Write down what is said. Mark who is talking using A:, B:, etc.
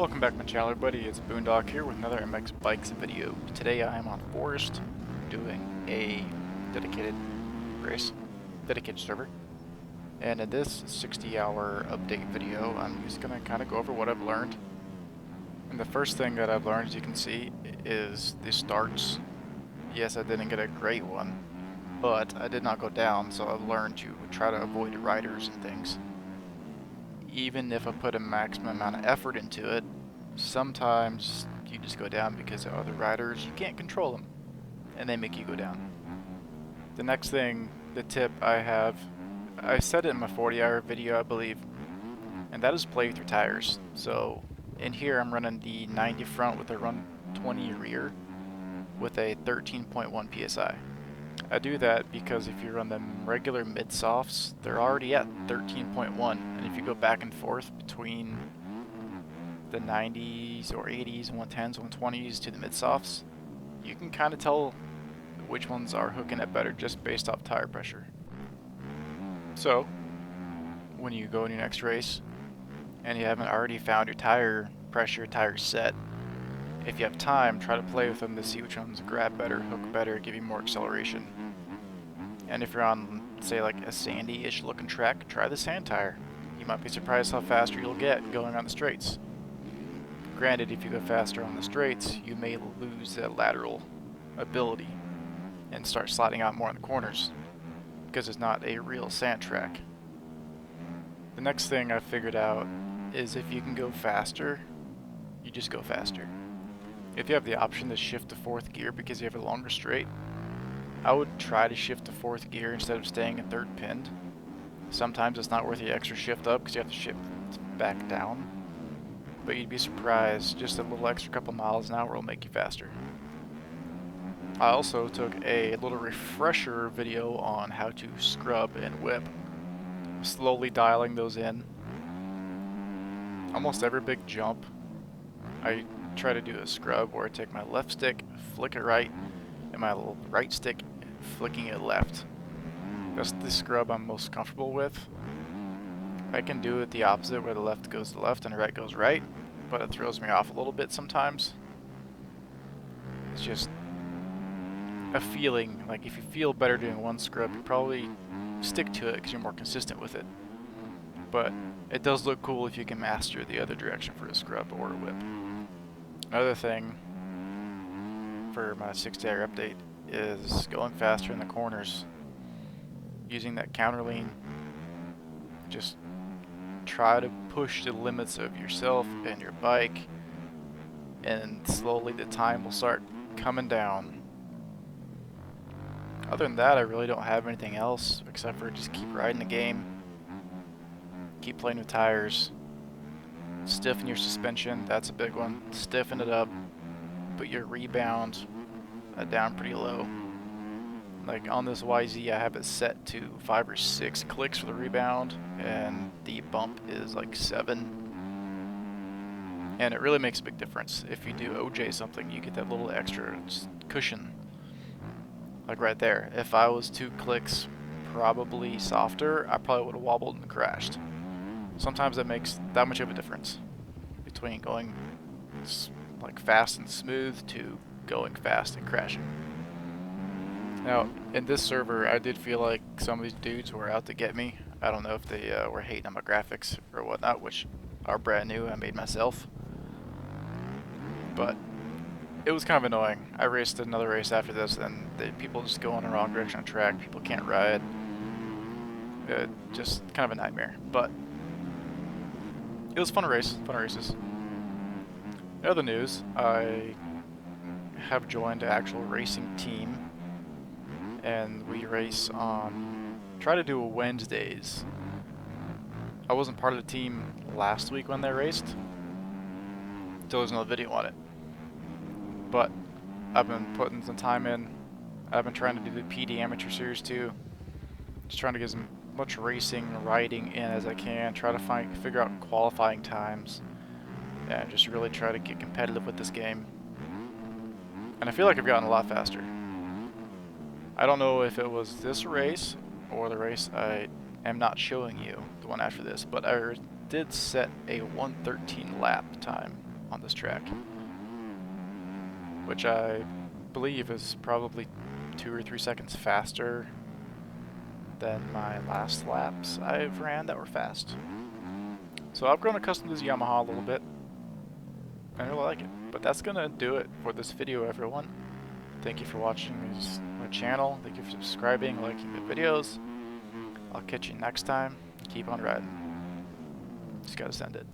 A: Welcome back my channel everybody, it's Boondock here with another MXBikes video. Today I am on Forest doing a dedicated race, dedicated server. And in this 60-hour update video, I'm just going to kind of go over what I've learned. And the first thing that I've learned, as you can see, is the starts. Yes, I didn't get a great one, but I did not go down, so I've learned to try to avoid riders and things. Even if I put a maximum amount of effort into it, sometimes you just go down because of other riders. You can't control them, and they make you go down. The next thing, the tip I have, I said it in my 40-hour video, I believe, and that is play with your tires. So in here I'm running the 90 front with a 120 rear with a 13.1 psi. I do that because if you run them regular mid-softs, they're already at 13.1, and if you go back and forth between the 90s or 80s and 110s, 120s to the mid-softs, you can kind of tell which ones are hooking it better just based off tire pressure. So, when you go in your next race, and you haven't already found your tire pressure, tire set, if you have time, try to play with them to see which ones grab better, hook better, give you more acceleration. And if you're on, say, like a sandy-ish looking track, try the sand tire. You might be surprised how faster you'll get going on the straights. Granted, if you go faster on the straights, you may lose that lateral ability and start sliding out more in the corners because it's not a real sand track. The next thing I figured out is if you can go faster, you just go faster. If you have the option to shift to fourth gear because you have a longer straight, I would try to shift to fourth gear instead of staying in third pinned. Sometimes it's not worth the extra shift up because you have to shift back down. But you'd be surprised, just a little extra couple miles an hour will make you faster. I also took a little refresher video on how to scrub and whip, slowly dialing those in. Almost every big jump, I try to do a scrub where I take my left stick, flick it right, and my right stick flicking it left. That's the scrub I'm most comfortable with. I can do it the opposite where the left goes to left and the right goes right, but it throws me off a little bit sometimes. It's just a feeling, like if you feel better doing one scrub, you probably stick to it because you're more consistent with it. But it does look cool if you can master the other direction for a scrub or a whip. Another thing for my 60-hour update is going faster in the corners, using that counter lean. Just try to push the limits of yourself and your bike, and slowly the time will start coming down. Other than that, I really don't have anything else except for just keep riding the game, keep playing with tires, stiffen your suspension, that's a big one. Stiffen it up, put your rebound down pretty low. Like on this YZ I have it set to 5 or 6 clicks for the rebound, and the bump is like 7. And it really makes a big difference. If you do OJ something, you get that little extra cushion. Like right there. If I was 2 clicks probably softer, I probably would have wobbled and crashed. Sometimes it makes that much of a difference between going like fast and smooth to going fast and crashing. Now, in this server, I did feel like some of these dudes were out to get me. I don't know if they were hating on my graphics or whatnot, which are brand new, I made myself. But it was kind of annoying. I raced another race after this, and people just go in the wrong direction on track. People can't ride. Just kind of a nightmare. But it was a fun race, fun races. In other news, I have joined an actual racing team, and we race on, try to do Wednesdays. I wasn't part of the team last week when they raced, so there's no video on it. But I've been putting some time in. I've been trying to do the PD Amateur Series too. Just trying to get as much racing, riding in as I can, try to figure out qualifying times, and just really try to get competitive with this game. And I feel like I've gotten a lot faster. I don't know if it was this race or the race I am not showing you, the one after this, but I did set a 1:13 lap time on this track, which I believe is probably 2 or 3 seconds faster than my last laps I've ran that were fast. So I've grown accustomed to this Yamaha a little bit. I really like it. But that's gonna do it for this video, everyone. Thank you for watching my channel. Thank you for subscribing, liking the videos. I'll catch you next time. Keep on riding. Just gotta send it.